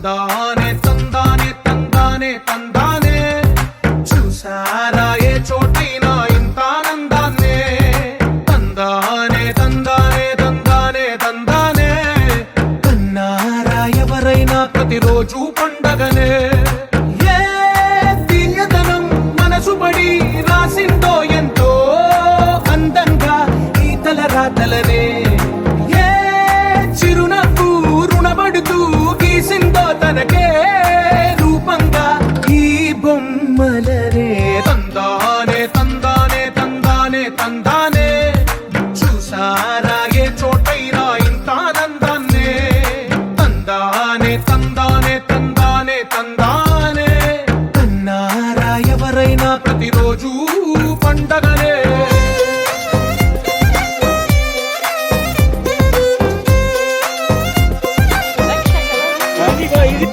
తందానే తందానే తందానే తందానే చూసారా ఏ చోటైనా ఇంత ఆనందాన్నే తందానే తందానే తందానే తందానే కన్నారా ఎవరైనా ప్రతిరోజు పండగనే ఏ తీయదనం మనసు పడి రాసిందో ఎంతో అందంగా ఈ తలరాతలనే ఏ చిరునవ్వు రుణపడుతూ గీసిందో తనకే రూపంగా ఈ బొమ్మలనే తందానే తందానే తందానే తందానే చూసారా ఏ చోటైనా ఇంత ఆనందాన్నే తందానే తందానే తందానే తందానే కన్నారా ఎవరైనా ప్రతిరోజు పండగనే ఇదిగో ఇది